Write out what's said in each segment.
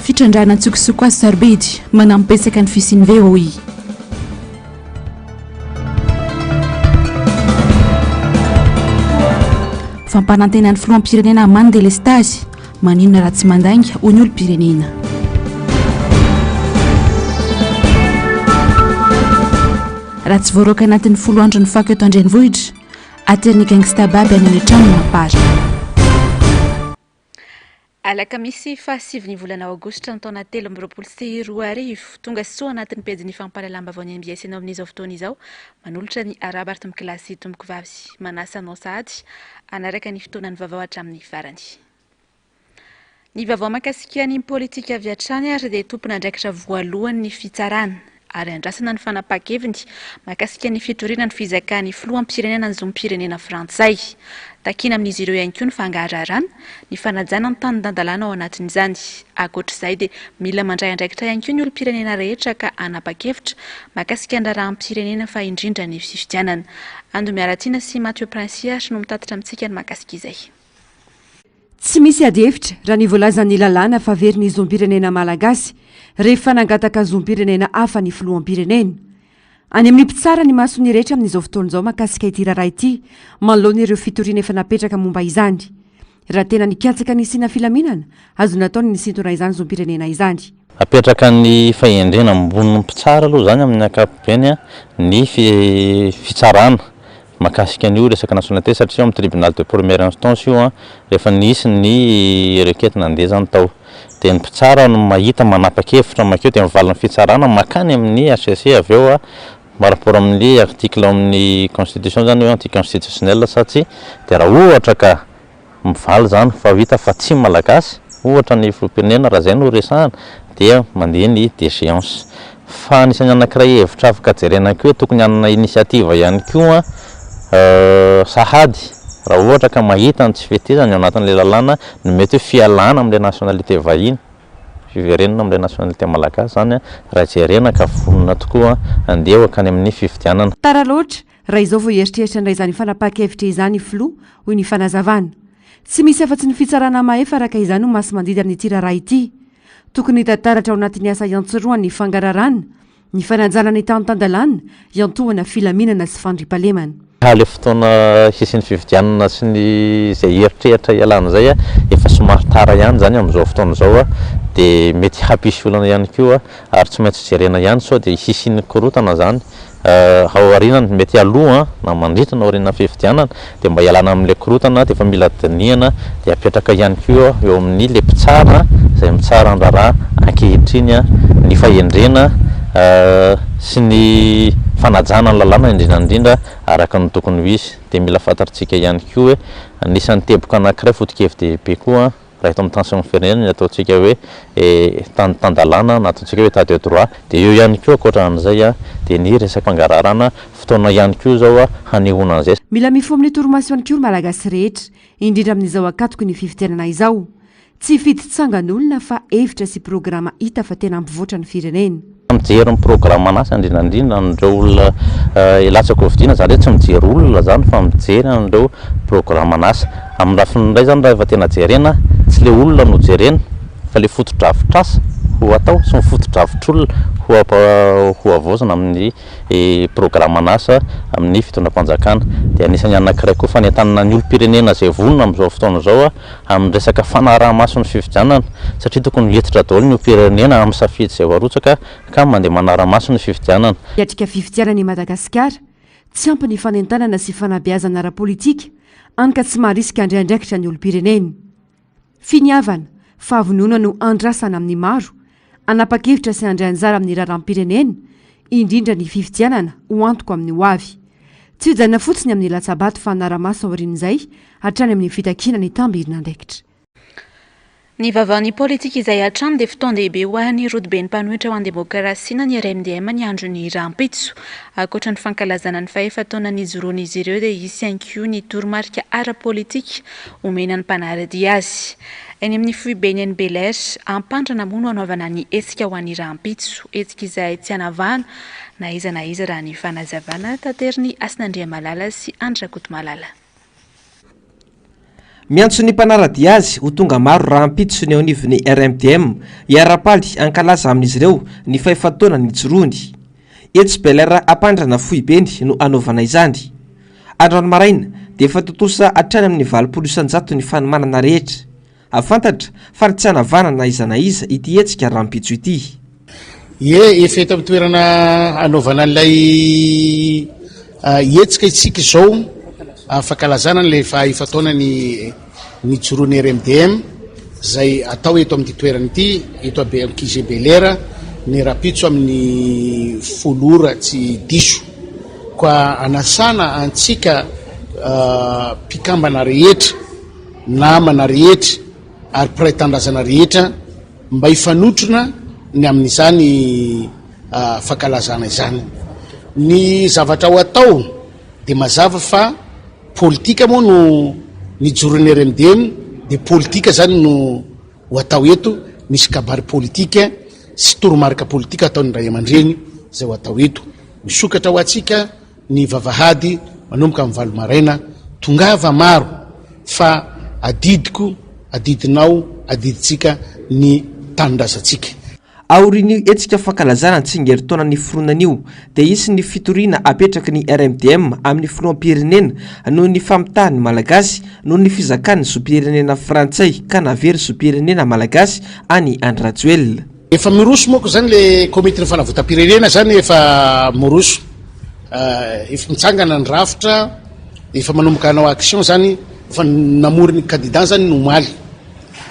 Fitrandrana tsokosoko azy sarobidy manampesaka ny fisiny VOI. Fampanantenan'ny filoham-pirenena Mandela Stazy maninona raha tsy mandainga ho ny olom-pirenena. Raha tsy voaroaka anatin'ny 10 andro ny fako eto Andrenivohitra, ateriny gangsta baby any trano mampara. Alakamisy fa 7 volana aogositra ny taona 2024 tonga soa anatin'ny pejin'ny fampahalalam-bavao MBS enao amin'izao fotoana izao manolotra ny arabarty mikilasy tomboko vavy manasa anao sahady anaraka ny fotoanany vavao hatramin'ny farany. Ny vavao makasika ny politika avy hatrany ary dia tompona andraikitra voalohan'ny fitsarana ary andrasana ny fanapakeviny makasika ny fitoriana ny fizakany filoham-pirenena ny zom-pirenena frantsay. Takina amin'izy ireo ihany koa ny fangararana ny fanajana ny tany dandalana ao anatin'izany. Ankoatr'izay dia mila mandray andraikitra ihany koa ny olom-pirenena rehetra ka anapa-kevitra makasika ny raharaham-pirenena fa indrindra ny fifidianana. Ando miaratiana sy Mathieu Prince no mitatitra amintsika ny makasika izay. Tsy misy adihevitra raha ny voalazan'ny lalàna fa veriny zom-pirenena malagasy rehefa nangataka zom-pirenena hafa ny filoham-pirenena. Any amin'ny mpitsara ny masony rehetra amin'izao fotoan'izao makasika ity raharaha ity manoloana ireo fitoriana efa napetraka momba izany. Raha tena nikatsaka ny sina filaminana azo nataony ny sintona izany zom-pirenena izany. Apetraka ny fahendrena ambony mpitsara aloha zany amin'ny ankapobeny ny fitsarana makasika an'io resaka nationalité satria amin'ny tribunal de première instance io rehefa nisy ny requête nandezany tao. Dia ny mpitsara no mahita manapa-kevitra makeo dia mivalina fitsarana makany amin'ny HCC avy eo par rapport amin'ny article amin'ny constitution zany hoe anticonstitutionnel satria dia raha ohatra ka mivaly zany fa hita fa tsy malagasy ohatra ny filoham-pirenena raha zay no resahana dia mandeha ny déchéance. Fa anisany anankiray hevitra afaka jerena koa tokony hanana initiative ihany koa sahady raha ohatra ka mahita ny tsy fetezany ao anatin'ilay lalàna no mety hoe fialana amin'ilay nationalité vahiny fiverenana amin'ilay nationalité malagasy zany raha jerena ka vonona tokoa andeha akany amin'ny fifidianana. Tara loatra raha izao vao eritreritra indray izany fanapa-kevitra izany filoha hoy ny fanazavana. Tsy misy afa-tsy ny fitsarana mahefa araka izany no masy mandidy amin'ity raharaha ity. Tokony hitantaratra ao anatin'ny asa iantsoroany ny fangararana, ny fanajana ny tany tandalana, iantohana filaminana sy fandriampahalemana. Le fotoana hisy ny fifidianana sy ny izay eritreritra ialana zay efa somary tara ihany zany amin'izao fotoana izao dia mety hampisy olana ihany koa ary tsy maintsy jerena ihany sao dia hisy ny korotana zany ao aorianany mety aloha na mandritra na aoriana fifidianana dia mba ialana amin'ilay korotana dia efa mila dinihana dia apetraka ihany koa eo amin'ny le mpitsara izay mitsara andraraha ankehitriny ny fahendrena sy ny fanajana ny lalàna indrindra araka ny tokony ho izy. Dia mila fantatritsika ihany koa hoe anisan'ny teboka anankiray foto-kevi-dehibe koa raha eto amin'ny tension firenena ny ataontsika hoe tany-tandalana na ataontsika hoe état de droit. Dia eo ihany koa ankoatran'izay dia ny resaka fangararana fotoana ihany koa zao hanehoana an'izay. Mila mifo amin'ny toromation koa malagasy rehetra indrindra amin'izao akatoky ny fifidianana izao. Tsy fiditsangan'olona fa hevitra sy programa hita fa tena ampivoatra ny firenena. Mijery ny programma anasa indrindra andreo olona ilatsako vidiana zany hoe tsy mijery olona zany fa mijery andreo programma anasa amin'ny lafiny indray zany raha efa tena jerena tsy le olona no jerena fa le foto-drafitr'asa ho atao sy mifoto-dravitr'olona ho avaozana amin'ny programma anasa amin'ny fitondram-panjakana. Dia anisany anankiray koa fanentanana ny olom-pirenena izay vonona amin'izao fotoana izao amin'ny resaka fanaraha-maso ny fifidianana satria tokony hentitra daholo ny olom-pirenena amin'ny safidy izay voarotsaka ka mandeha manara-maso ny fifidianana. Hiatrika fifidianana i Madagasikara tsy ampy ny fanentanana sy fanabeazana ara-politika anka tsy maharisika andraindraikitra ny olom-pirenena. Finiavana fahavonona no andrasana amin'ny maro anapa-kevitra sy andray anjara amin'ny raharaham-pirenena indrindra ny fifidianana ho antoko amin'ny ho avy. Tsy hijanona fotsiny amin'ny latsabato fa anara-maso aorian'izay hatrany amin'ny fitakiana ny tambirina andraikitra. Ny vavaon'ny politika izay hatrany dia fotoan-dehibe ho an'ny rodoben'ny mpanohitra ho an-demokrasia ny RMDM ny andro ny rampitso. Ankoatra ny fankalazana ny fahefa-taonan'izy roan'izy ireo dia hisy ihany koa ny toromarika ara-politika omena ny mpanarady azy. Eny amin'ny foibeny ny Belair ampandrana moa no anaovana ny hetsika ho an'ny rampitso, hetsika izay tsy hanavahana na iza raha ny fanazavana tateriny Asinandriamalala sy Andrakotomalala. miantso ny mpanarady azy ho tonga maro raha ampito sy ny anivon'ny RMDM iara-paly ankalaza amin'izy ireo ny fahefataona ny joroany. Etsy Belera ampandrana Fohibeny no anaovana izany. Androany maraina dia efa totosa hatrany amin'ny 20% ny fanomanana rehetra. Afantatra fa tsy hanavanana iza na iza ity hetsika raha ampitso ity. Efa eto amin'ny toerana anaovana an'ilay hetsika itsika izao fankalazana n'ilay fahefataona ny joroany RMDM zay atao eto amin'ny toerana ity eto Ankizy Belera ny rapitso amin'ny folora tsy diso koa anasana antsika mpikambana rehetra namana rehetra ary mpiray-tandrazana rehetra mba hifanotrona ny amin'izany fankalazana izany. Ny zavatra ho atao dia mazava fa politika moa no ny joroany RMDM dia politika zany no ho atao eto, misy kabary politika sy toromarika politika ataon'ny ray aman-dreny zay ho atao eto. Misokatra ho atsika ny vavahady manomboka amin'ny valo maraina tongava maro fa adidinao adiditsika ny tanindrazantsika. Aorin'io etsika fankalazana tsingeritaona ny fironan'io dia isy ny fitoriana apetraky ny RMDM amin'ny filoam-pirenena noho ny famitahany malagasy noho ny fizakany zom-pirenena frantsay ka navery zom-pirenena malagasy any Andrajoelina. Efa miroso moako zany le komite ny fanavotam-pirenena zany efa miroso efa mitsangana ny rafitra efa manomboka hanao action zany efa namory ny candidat zany nomaly.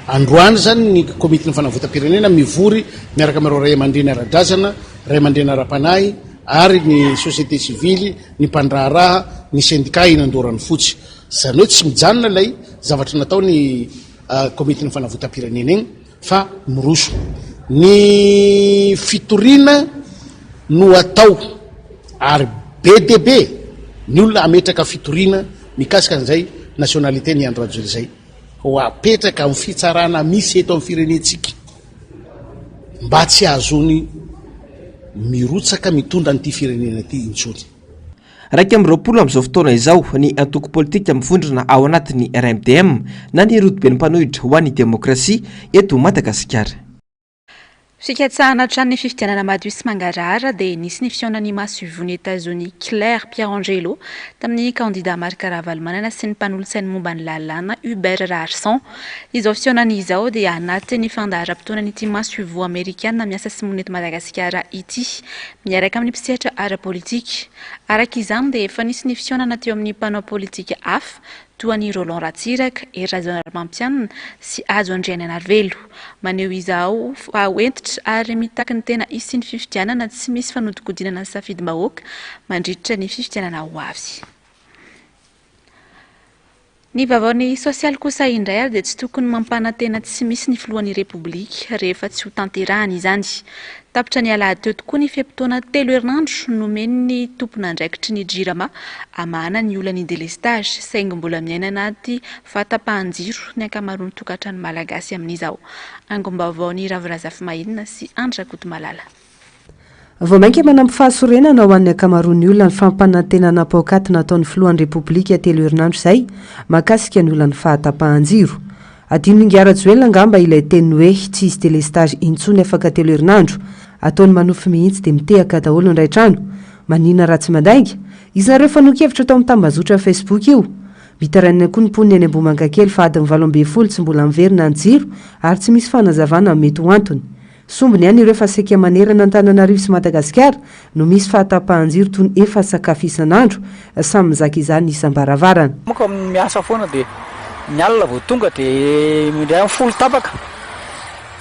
Androany zany ny komite ny fanavotam-pirenena mivory miaraka amin'ireo ray aman-dreny ara-drazana, ray aman-dreny ara-panahy ary ny société civile, ny mpandraharaha, ny syndicat inandoran'ny fotsy. Zany hoe tsy mijanona lay zavatra natao ny komite ny fanavotam-pirenena igny fa miroso. Ny fitoriana no atao ary be dia be ny olona ametraka fitoriana mikasika an'izay nationalité ny Andrajoely zay ho apetraka amin'ny fitsarana misy eto amin'ny firenentsika mba tsy azony mirotsaka mitondra n'ity firenena ity intsony. Raika amin'ny 20 amin'izao fotoana izao ny antoko politika mivondrona ao anatin'ny RMDM na ny rodoben'ny mpanohitra ho an'ny demokrasia eto Madagasikara. Fikatsahana hatrany fifidianana madio sy mangarahara dia nisy ny fihaonan'ny masovony États-Unis Claire Pierangelo tamin'ny candidat Marc Ravalomanana sy ny mpanolotsainy momba ny lalàna Hubert Rarson. Izao fihaonana izao dia anatin'ny fandaharam-potoanan'ity masovo Amerikana miasa sy monety Madagasikara ity miaraka amin'ny mpisehatra ara-politika. Araka izany dia efa nisy ny fihaonana teo amin'ny mpanao politika hafa toa ny Roland Ratsiraka, Erazona Mampianina sy Azo Andriana Narvelo. Maneho izao fa hoentitra ary mitaky ny tena isy ny fifidianana tsy misy fanodikodinana ny safidy-bahoaka mandritra ny fifidianana ho avy. Ny vavaony sosialy kosa indray ary dia tsy tokony mampanantena tsy misy ny filohan'ny repoblika rehefa tsy ho tanterahana izany. Tapitra ny alahady teo tokoa ny fiam-potoana 3 herinandro nomen'ny tompon'andraikitry ny Jirama amahana ny olany delestage saingy mbola miaina anaty fahatapahan-jiro ny ankamaroany tokantrano malagasy amin'izao. Angom-baovaon'ny Ravirazafy Mahinina sy Andra Kotomalala. Vao mainka manampy fahasorenana ho an'ny ankamaroan'ny olona ny fampanantenana apokaty nataon'ny filohan'ny repoblika 3 herinandro izay mahakasika ny olany fahatapahan-jiro. Adino Ngarajoelina angamba ilay teny hoe tsy izy delestage intsony afaka 3 herinandro ataony manofy mihitsy dia mitehaka daholo ny ray trano manina ratsy mandainga izareo fanokevitra tao amin'ny tambazotra Facebook io. Vitarainina koa ny mponiny any Ambohimankakely fa adiny 12 tsy mbola miverina ny jiro ary tsy misy fanazavana mety ho antony. Sombony ihany ireo fa saika manerana Antananarivo sy Madagasikara no misy fahatapahan-jiro toy ny efa sakafo isan'andro samy mizaka izany isam-baravarana. Moka miasa foana dia ny alina vao tonga dia mindray amin'ny 10 tapaka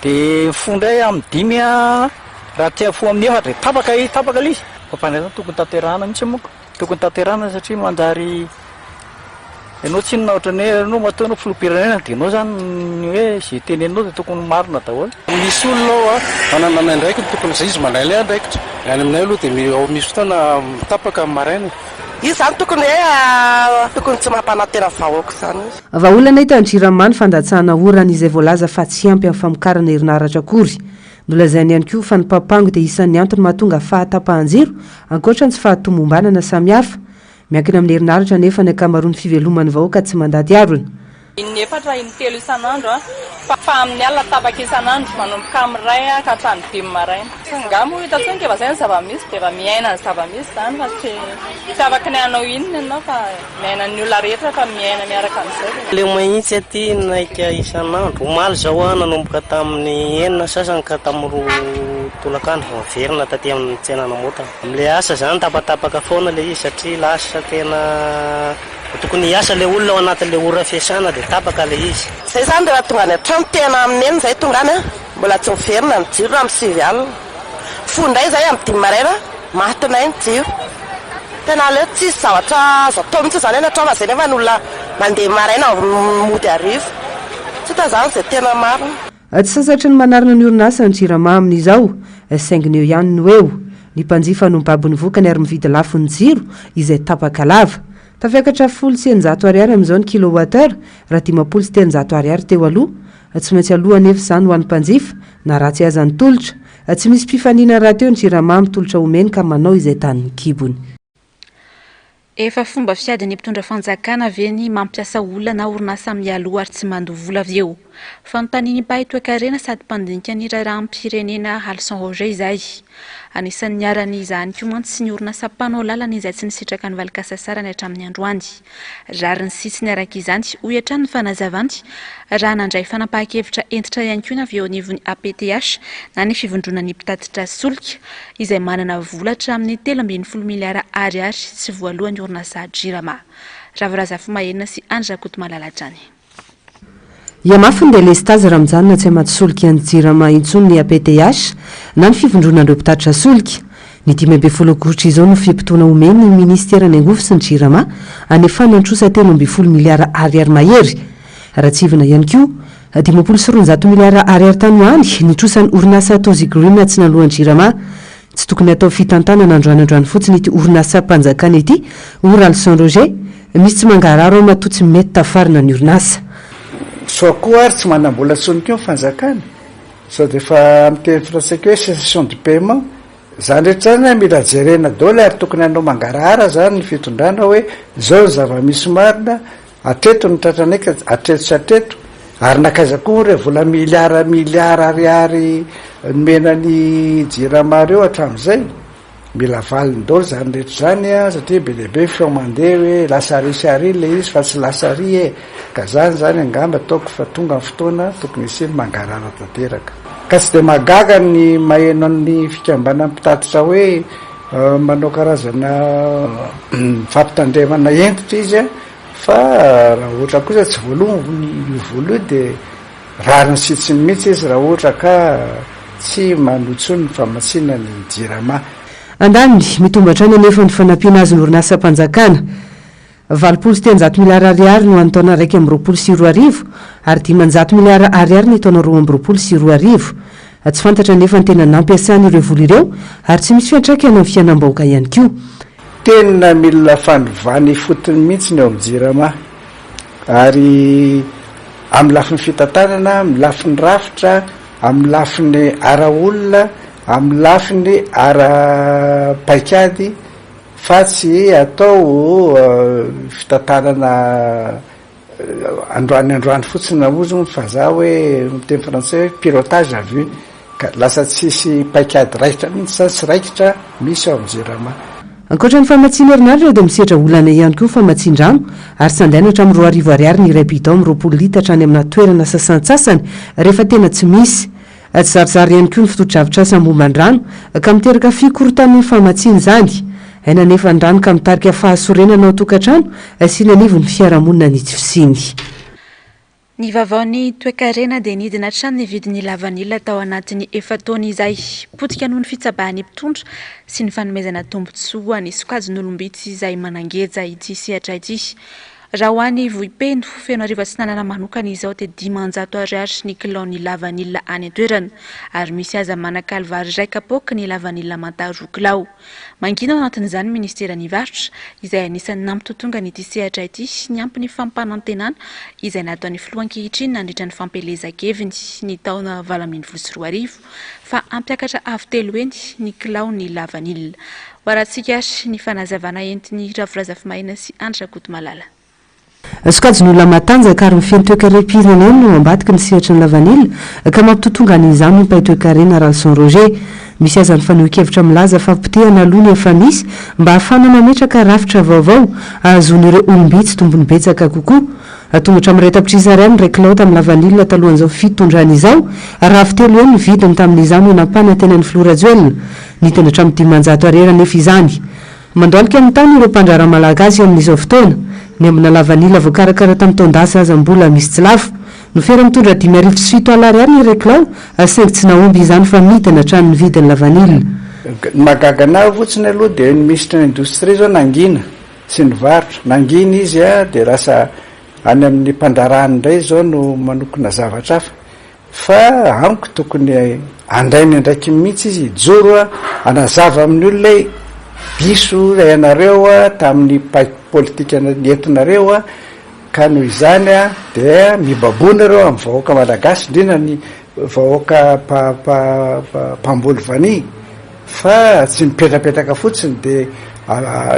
dia fondray amin'ny 5 raha tia fo amin'ny 4 tapaka ilay izy. Fampandraisana tokony tanterahana mihitsy moka, tokony tanterahana satria manjary ianao tsy inona ohatran'ny hoe ianao mataonao filoham-pirenena dia ianao zany hoe izay tenenao dia tokony marina daholo. Misy olona manana andraikitra tokony izay izy mandray ilay andraikitra. Any aminay aloha dia misy fotoana tapaka amin'ny maraina. Izy zany tokony tsy mampanantena vahoaka zany. Vahaolana ito ny Jiramany fandatsahana orana izay voalaza fa tsy ampy amin'ny famokarana herinaratra akory. Nolazainy ihany koa fa ny papango dia isan'ny antony mahatonga fahatapahan-jiro ankoatra ny tsy fahatomombanana samihafa. Miankina amin'ny herinaratra nefa ny ankamaroan'ny fivelomany vahoaka tsy mandady arony. Inefatra intelo isan'andro fa amin'ny alina tapaka isan'andro manomboka amin'ny ray ka hatrany 5 maraina. Ngamo hitantsika ke zay zava-misy de miaina ny zava-misy zany fa tsy afaka ny anao inona ianao fa miaina ny olona rehetra fa miaina miaraka amin'izay. Le mahitsy aty naika isan'andro omaly zao nanomboka tamin'ny 9 sasany ka tamin'ny 2 tolakandro vao verina taty amin'ny tsenana mota. Am'le asa zany tapatapaka foana le izy satria lasa tena tokony hiasa le olona ao anatin'le ora fiasana de tapaka le izy. Zay zany rehefa tonga any an-trano tena amin'ny zay tonga any mbola tsy miverina ny jiro amin'ny 7 alina. Fondray zay amin'ny 5 maraina matinay ny jiro. Tena le tsisy zavatra zatao mihitsy zany eny an-trano zay nefa ny olona mandeha maraina mody arivo. Tsy ta zany zay tena marina. Tsy sasatra ny manarina ny orinasa ny Jirama amin'izao, sainginy eo ihany no eo ny mpanjifa no mibabony vokany ary mividy lafo ny jiro izay tapaka lava. Tafiakatra 100 ariary amin'izao ny kilowattheure raha 500 ariary teo aloha. Tsy maintsy aloha nefa izany ho an'ny mpanjifa na ratsy aza ny tolotra. Tsy misy mpifanina raha teo ny Jirama mitolotra omeny ka manao izay tany ny kibony. Efa fomba fiadiny mpitondra fanjakana veny mampiasa olona na orinasa mialoha ary tsy mandoa vola avy eo. Fanontaniany Mpahay Toekarena sady mpandinika ny raharaham-pirenena Alson Roger izay. Anisan'ny niarany izany koa mantsy ny orinasa mpanao lalana izay tsy nisitraka ny valikasasarany hatramin'ny androany. Rariny sisiny araka izany hoy hatrany ny fanazavany raha nandray fanapahan-kevitra entitra ihany koa avy eo anivon'ny APTH na ny fivondronan'ny mpitatitra solika izay manana volatra amin'ny 13 miliara ariary sy voalohan'ny orinasa Jirama. Raviraza Fomahenina sy Andra Kotomalalatrany. Iamafy ny delestazy raha mijanona tsy amatsy ny Jirama intsony ny APTH na ny fivondronan'ireo mpitatra solika. Ny 12 gorotra izao no fiampitona omeny ny ministerany angovo sy ny Jirama anefana antrosa 13 miliara ariary mahery. Ratsivina ihany koa 590 miliara ariary tanoany ny trosan'ny orinasa Tozy Green tsy nalohan'ny Jirama. Tsy tokony atao fitantanana androany fotsiny ity orinasa mpanjakana ity, ora Alson Roger, misy tsy mangararo ao matotsy mety tafarina ny orinasa. So koa ary tsy manambola tsony koa ny fanjakana. So de fa amin'ny teny français koa cessation du paiement. Zany rehetra zany mila jerena daholo ary tokony anao mangarahara zany ny fitondrana hoe zao zava-misy marina, atreto ny tratrana eka, atreto sy atreto. Ary nakaiza koa re vola miliara ariary menany Jirama reo hatramin'izay. Mila valiny daholo zany rehetra zany satria be lehibe feo mandeha hoe lasary le izy fa tsy lasary ka zany angamba ataoko fa tonga amin'ny fotoana tokony isiny mangarara tanteraka. Ka tsy de magaga ny maheno ny fikambanana mpitatitra hoe manao karazana fampitandremana entitra izy fa raha ohatra kosa tsy voalo de rariny sitsiny mihitsy izy raha ohatra ka tsy manotsony ny famatsiana ny Jirama. Andany mitombatra any anefa ny fanampiana azy ny orinasa mpanjakana. 700 miliara ariary no amin'ny taona 2024 ary 500 miliara ariary ny taona 2024. Tsy fantatra nefa ny tena nampiasany ireo vola ireo ary tsy misy fiantraikany amin'ny fiainam-bahoaka ihany koa. Tena mila fandrovany fotony mihitsy ny ao amin'ny Jirama ary amin'ny lafiny fitantanana, amin'ny lafiny rafitra, amin'ny lafiny ara-olona, amin'ny lafiny ara-paikady fa tsy atao fitantanana androany fotsiny namozony fa za hoe miteny français pilotage à vue ka lasa tsisy paikady raikitra mihitsy sy raikitra misy ao amin'ny Jirama. Ankoatra ny famatsiana herinaratra dia misedra olana ihany koa famatsin-drano ary sandainatra amin'ny 2 ariary ny iray bidon 20 litatra any amina toerana sasantsasany rehefa tena tsy misy. Tsy zarizary ihany koa ny fototra-javitra asa momban-drano ka miteraka fikorotan'ny famatsiana izany. Aina nefa ny rano ka mitarika fahasorenana ao tokantrano sy ny anivon'ny fiarahamonina ny Tifsiny. Ny vavaon'ny Toekarena dia nidina hatrany ny vidin'ny lavanilina tao anatin'ny efataona izay. Potika noho ny fitsabahan'ny mpitondra sy ny fanomezana tombotsoa ny sokajin'olombitsy izay manangeja ity sehatra ity. Raha ho an'ny vohipendo feno ariva sy tanàna manokana izao dia 500 ariary ny kilao-ny lavanilina any an-toerana ary misy aza manakalo vary iray kapoaka ny lavanilina mantaroa kilao. Mangina ao anatin'izany ministeran'ny varotra izay anisan'ny nampitotonga n'ity sehatra ity ny ampy ny fampanantenana izay nataon'ny filoha ankehitriny nandritra ny fampelezan-keviny ny taona 2024 fa ampiakatra avy telo eny ny kilao-ny lavanilina. Ho arantsika ny fanazavana entiny Raviraza Fomahenina sy Andra Kotomalala. sokajin'olona matanjaka ary mifeny toekarem-pirenena no ambadiky ny sehatra ny lavanila ka mampitotonga an'izany ny mpahitoekarena Ralson Roger. Misy aza ny faneho-kevitra milaza fampitehana aloha ny efa misy mba ahafana mametraka rafitra vaovao ahazoan'ireo olombitsy tombony betsaka kokoa. Tongotra amin'ny retam-pitrizary ny Reclau tamin'ny lavanila talohan'izao fitondrany izao ravitelo eo ny vidiny tamin'izany ho napana teny ny Florajoelina nitendatra amin'ny 500 ariary nefa izany. Mandoalika amin'ny tany ireo mpandrara malagasy amin'izao fotoana ny amina lavanila voakarakara tamin'ny taondasa aza mbola misy tsy lafo. Nofera mitondra 5,7 ariary ny Reclau saingy tsy naomby izany fa mitana hatramin'ny vidiny lavanila. Magagana fotsiny aloha dia ny ministra ny indostria zao nangina sy ny varotra nangina izy dia lasa any amin'ny mpandarany indray zao no manokona zavatra hafa fa amiko tokony andrainy ndraiky mihitsy izy ijoro anazava amin'ny olona biso ianareo tamin'ny politika nentinareo ka noho izany dia mibabona reo amin'ny vahoaka malagasy indrindra ny vahoaka mpamboly vany fa tsy mipetrapetraka fotsiny dia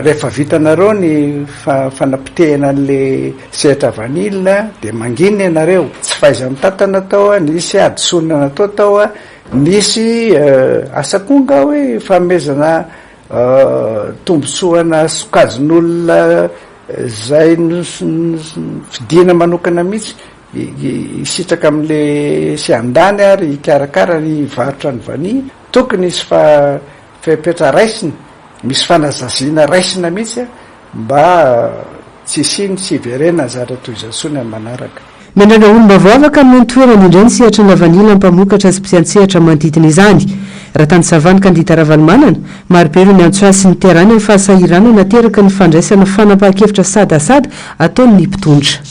rehefa vitanareo ny fanapitehana an'le sehatra vanila dia mangina ianareo tsy faiza mitantana tao nisy adisonina natao tao nisy asakonga hoe famezana tombosoana sokajin'olona zay fidina manokana mihitsy isitraka amin'le sy andany ary ikarakara ny varotra ny vany tokony isy fepetra raisina misy fanazaziana raisina mihitsy mba tsy siny sy verena zara toy izasony amin'ny manaraka. Mendrana olona vao afaka amin'ny toerana indray ny sehatra ny lavanila mpamokatra sy mpiantsehatra manodidina izany. Raha tany savany kandida Ravalomanana marobe ny antsoa sy ny terany amin'ny fahasahirana nateraka ny fandraisana fanapahan-kevitra sadasada ataon'ny mpitondra.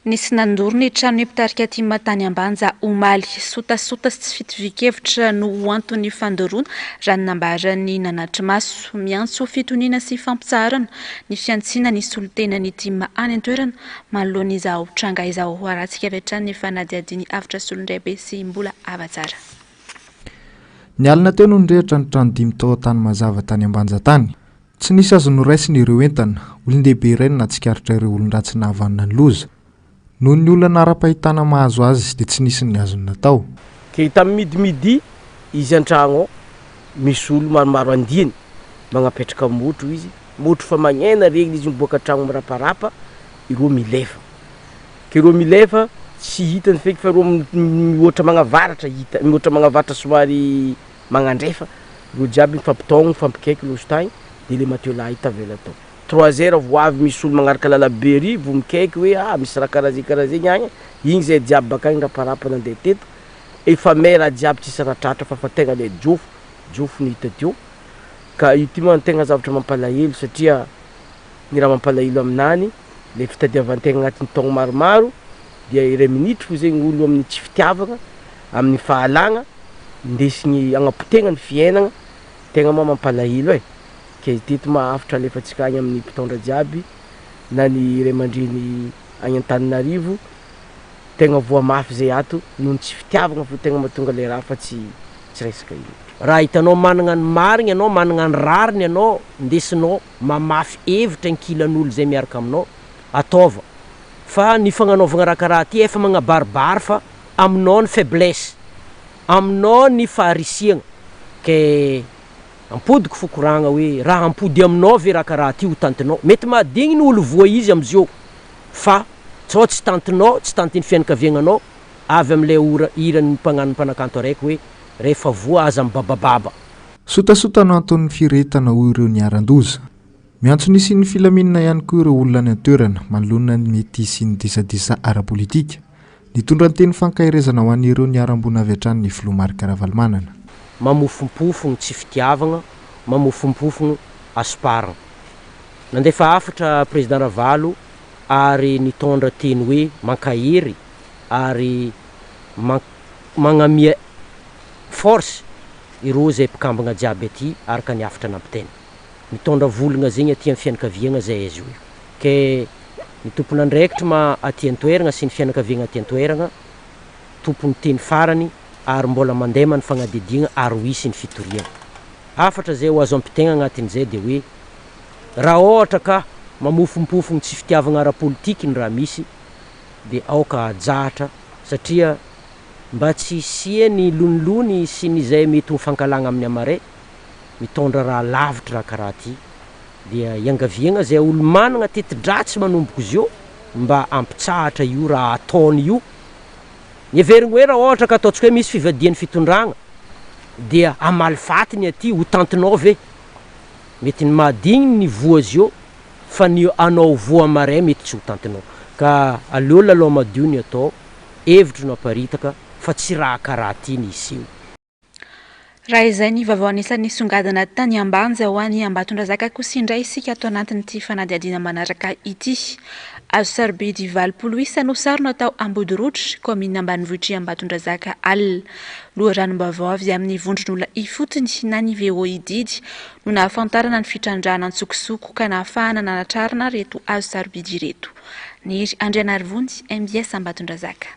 Nisy nandoro ny trano mpitarika aty Matany Ambanja omaly sotasota sy tsy fitovin-kevitra no antony fandoroana raha ny nambarany Nanatry Maso miantso fitoniana sy fampitsarana ny fiantsina ny solotena ny tima any an-toerana manoloana izao tranga izao aratsika avy hatrany ny fanadiadiny avitra solondraibe sy mbola avatsara. Ny alina teo no nirehitra ny trano 5 tao tany mazava tany Ambanja tany. Tsy nisy azo noraisiny ireo entana, olon-dehibe iray no natsikaritra ireo olon-dratsy nahavanina ny loza. Noho ny olona nara-pahitana mahazo azy dia tsy nisy ny azony natao. Ke tamin'ny midimidi izy an-tragno misy olo maromaro andiny magnapetraka motro izy, motro fa magnena regny izy miboaka tragno miraparapa, ireo milefa. Ke ireo milefa tsy hitany feky fa ireo mihoatra magnavaratra hita, mihoatra magnavaratra somary magnandrefa, ireo jiaby mifampitaogno, mifampikaiky lositany, dia le Mateo lahy tavela tao. 3h vo avy misy olo magnaraka lalabery vo mikaiky hoe misy raha karazegny agny igny zay jiaby baka agny raparapa nandeha teto efa mera jiaby tsisy raha tratra fa tegna le jofo ny hita teo ka io ty man tegna zavatra mampalahelo satria ny raha mampalahelo aminany le fitadiavan-tegna agnatin'ny taogno maromaro dia iray minitry fo zegny olo amin'ny tsy fitiavagna amin'ny fahalagna ndesigny agnapotegna ny fiainagna tegna mampalahelo ke teto mahavitra alefatsika agny amin'ny mpitondra jiaby na ny iray aman-dreny agny Antananarivo tegna voa mafy zay ato noho ny tsy fitiavagna fo tegna mahatonga le raha fa tsy resaka io. Raha hitanao managna ny marigny anao, managna ny rariny anao, ndesinao mamafy hevitra ankilan'olo zay miaraka aminao, ataova. Fa ny fagnanaovagna raha karaha ty efa magnabaribary fa aminao ny faiblesse, aminao ny faharisiagna ke ampodiko fokoragna hoe raha ampody aminao ve raha karaha ty ho tantinao mety mahadigny ny olo voa izy amizio fa tsao tsy tantinao tsy tantiny fianakaviagnanao avy amin'ilay iran'ny mpanakanto araiky hoe rehefa voa aza mibabababa. Sotasota no anton'ny firetana ho ireo niaran-doza. Miantso nisy ny filaminana ihany koa ireo olona ny an-toerana manoloana ny mety sy ny disadisa ara-politika. Nitondra ny teny fankahirezana ho an'ireo niaram-bony avy hatrany ny filoha Marc Ravalomanana. Mamofompofogno tsy fitiavagna, mamofompofogno asparagna. Nandefa afatra président Ravalo ary nitondra teny hoe mankahery ary magnamia force ireo zay mpikambagna jiaby aty araka ny afatra nampiteny. Mitondra volagna zegny aty amin'ny fianakaviagna zay izy hoe. Ke ny tompon'andraikitra aty an-toeragna sy ny fianakaviagna aty an-toeragna tompony teny farany ary mbola mandema ny fagnadidigna ary ho isy ny fitoriana. Afatra zay ho azo ampitegna agnatin'izay dia hoe raha ohatra ka mamofompofogny tsy fitiavagna ara-politika ny raha misy dia aoka ajahatra satria mba tsy sia ny lonilony sy nyzay mety mifankalagna amin'ny amaray mitondra raha lavitra raha karaha ty dia iangaviagna zay olo managna teti-dratsy manomboka izy io mba ampitsahatra io raha ataony io ny averigny hoe raha ohatra ka ataontsika hoe misy fivadian'ny fitondragna dia amalifatiny aty ho tantinao ve mety ny mahadigny ny voa azy io fa ny anao voa maray mety tsy ho tantinao ka aleo lalao madio ny atao hevitro no aparitaka fa tsy raha karaha ty ny iseho. Raha izay ny vaovao anisan'ny songadina tany Ambanja ho an'ny Ambatondrazaka kosa indray isika ato anatin'ity fanadihadiana manaraka ity. Azo sarobidy 80 no sary natao Ambodirotra, commune ambanivohitry Ambatondrazaka alina. Loharanom-baovao avy amin'ny vondron'olona ifotony na ny VOI didy no nahafantarana ny fitrandrana antsokosoko ka nahafahana nanatrarana reto azo sarobidy ireto. Niry Andrianarivony, MBS Ambatondrazaka.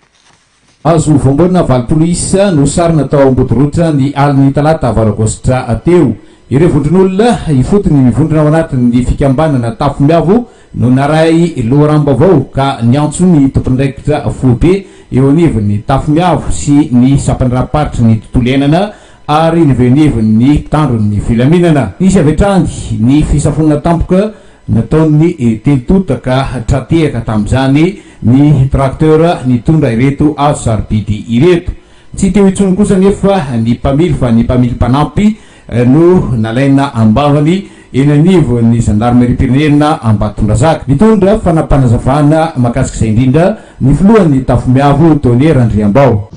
Azo voambolina 80 no sary natao Ambodirotra ny aliny talata 8 Aogositra teo. Ireo vondron'olona ifotony mivondrona ao anatin'ny fikambanana Tafomiavo no naray loharanom-baovao ka niantso ny tompon'andraikitra foibe eo anivon'ny Tafomiavo sy ny sapany raparitry ny tontolo iainana ary nivenivon'ny tandron'ny filaminana. Nisy avetrany ny fisafonana tampoka nataon'ny telotota ka tratehaka tamin'izany ny tracteur nitondra ireto azo sarobidy ireto. Tsy teo intsony kosa nefa ny mpamily fa ny mpamily mpanampy no nalaina ambavany eny anivon'ny gendarmerie-pirenena Ambatondrazaka. Nitondra fanampanazavana mahakasika izay indrindra ny filohan'ny Tafomiavo Tonnerre Andriambao.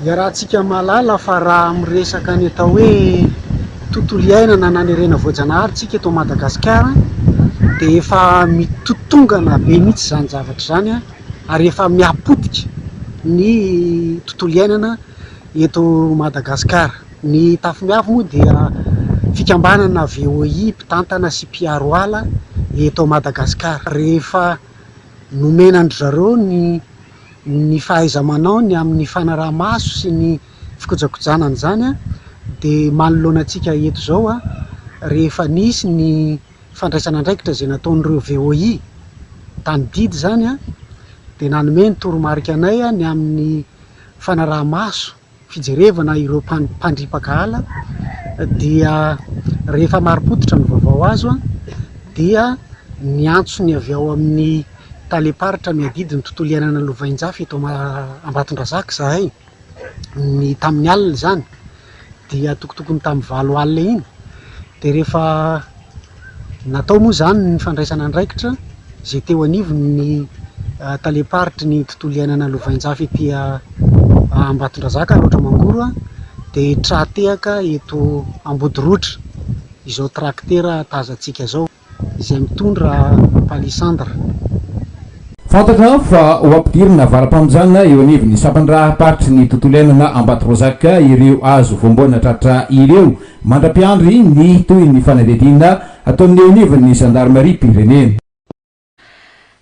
Iarahantsika malala fa raha miresaka ny atao hoe tontolo iainana na nirena voajanahary tsika eto Madagasikara dia efa mitotongana be mihitsy zany zavatra zany ary efa miapotika ny tontolo iainana eto Madagasikara. Ny Tafomiavo moa dia fikambanana VOI mpitantana sy mpiaro ala eto Madagasikara. Rehefa nomenandry zareo ny fahaiza-manao ny amin'ny fanaraha-maso sy ny fikojakojanana zany dia manoloana antsika eto zao rehefa nisy ny fandraisana andraikitra zay nataon'ireo VOI tany didy zany dia nanome ny toromarika anay ny amin'ny fanaraha-maso fijerevana ireo mpandripaka ala dia rehefa maripototra ny vaovao azo dia niantsony avy ao amin'ny taleparitra miadidy ny tontolo iainana Lovainjafy eto Ambatondrazaka zahay ny tamin'ny alina zany dia tokotokony tamin'ny 9 alina iny dia rehefa natao moa zany ny fandraisana andraikitra zay teo anivon'ny taleparitry ny tontolo iainana Lovainjafy ety Ambatondrazaka loatra mangoro dia tratehaka eto Ambodirotra izao tracteur tazantsika zao izay mitondra palissandre. Fantatra fa ho ampidirina varam-pamonjana eo anivon'ny sapany raparitry ny tontolo iainana Ambatondrazaka ireo azo voambolina tratra ireo mandra-piandry ny toy ny fanadihadiana ataon'ny eo anivon'ny gendarmerie-pirenena.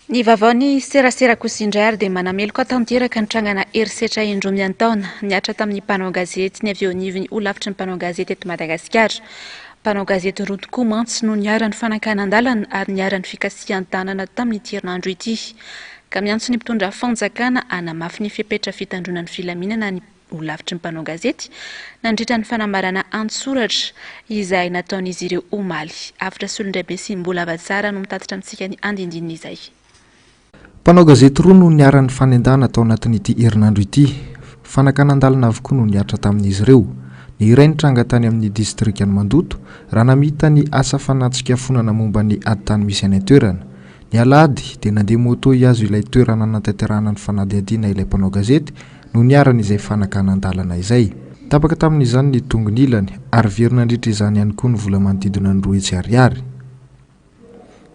Ny vaovaony serasera kosa indray ary dia manameloka tanteraka ny trangana herisetra indroa miantaona niatra tamin'ny mpanao gazety ny avy eo anivon'ny olavitry ny mpanao gazety eto Madagasikara. Mpanao gazety roa tokoa mantsy no niara ny fanankanan-dalana ary niara ny fikasihan-tanana tamin'ny herinandro ity ka miantso ny mpitondra fanjakana hanamafy ny fipetra fitandronan'ny filaminana ny olavitry ny mpanao gazety nandritra ny fanambarana antsoratra izay nataon'izy ireo omaly. Afatra solondraibe sy mbola avatsara no mitatitra amintsika ny andindinina izay. Mpanao gazety roa no niara ny fanendana tao anatin'ity herinandro ity. Fanankanan-dalana avokoa no niatra tamin'izy ireo. Ny iray nitranga tany amin'ny distrikany Mandoto raha namita ny asa fanatsika fonana momba ny aditany misy any toerana. Ny alady dia nandeha moto iazo ilay toerana natanterahana ny fanadihadiana ilay mpanao gazety no niaran'izay fanankanan-dalana izay. Tapaka tamin'izany ny tongony ilany ary very nandritra izany ihany koa ny vola manodidina ny 2 hetsy.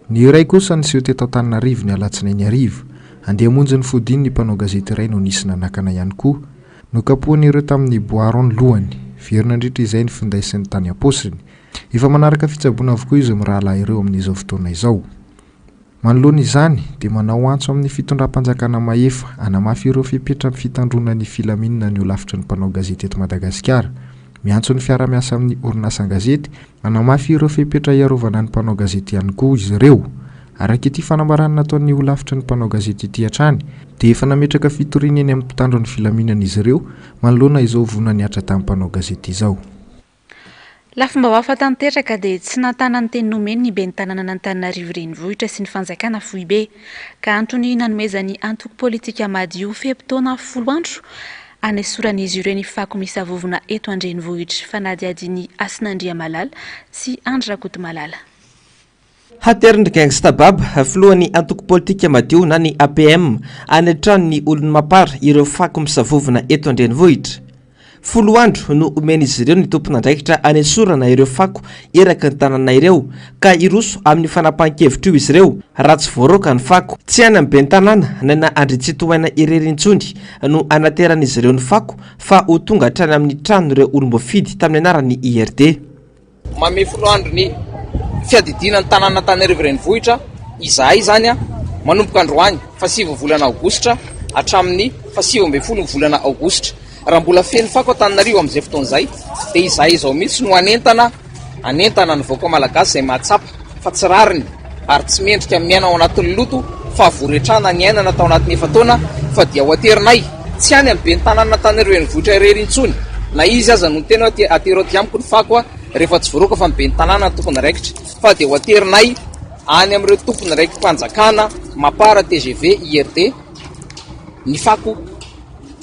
Ny iray kosa niseho teto Antananarivo ny alatsinainy arivo. Andeha hamonjy ny fodiny ny mpanao gazety iray no nisy nanakana ihany koa. Nokapohan'ireo tamin'ny Boaron lohany. Very nandritra izay ny findaisany tany Aposiny. Efa manaraka fitsaboana avokoa izy mirahalahy ireo amin'izao fotoana izao. Manoloana izany dia manao antso amin'ny fitondram-panjakana mahefa hanamafy ireo fipetra fitandrona ny filaminana ny olavitry ny mpanao gazety eto Madagasikara. miantso ny fiara-miasa amin'ny orinasangazety manamafy ireo fepetra iarovana ny mpanao gazety ihany koa izy ireo. Araka ity fanambarana nataon'ny olafitra ny mpanao gazety ity hatrany dia efa nametraka fitoriana eny amin'ny mpitandro ny filaminana izy ireo manoloana izao vona niatra tamin'ny mpanao gazety izao. Lafomba hafa tanteraka dia tsy natana ny teny nomeny ny ben'ny tanàna n'Antananarivo renivohitra sy ny fanjakana Foibe ka antony nanomezany antoko politika madio fehepitaona 10 andro anesoran'izy ireo ny fako misy vovona eto an-drenivohitra fanadiadiny Asinandriamalala sy Andrakotomalala. Haterindry gangsta baba filohan'ny antoko politika madio na ny APM anetrano ny olony mapara ireo fako misavovona eto an-drenivohitra. 10 andro no omen'izy ireo ny tompon'andraikitra anesorana ireo fako eraka ny tanàna ireo ka iroso amin'ny fanapahan-kevitra io izy ireo raha tsy voaroka ny fako tsy any amin'ny ben'ny tanàna na andritsitoaina irery-intsondry no anateran'izy ireo ny fako fa ho tonga hatrany amin'ny trano ireo olom-boafidy tamin'ny anaran'ny IRD. Mame 10 andro ny fiadidinan'ny tanàna Antananarivo renivohitra izahay zany manomboka androany fa 7 volana aogositra hatramin'ny fa 17 volana aogositra. Raha mbola feno fako Antananarivo amin'izay fotoana izay dia izahay izao mihitsy no anentana ny vahoaka malagasy izay mahatsapa fa tsy rariny ary tsy mendrika miaina ao anatin'ny loto fa voretrana ny ainana tao anatin'ny efa-taona fa dia ho aterinay tsy any amin'ny ben'ny tanàna Antananarivo renivohitra irery intsony na izy aza no tena atero aty amiko ny fako rehefa tsy voaroka fa ny ben'ny tanàna ny tompony raikitra fa dia ho aterinay any amin'ireo tompony raikitra mpanjakana mapara TGV IRD ny fako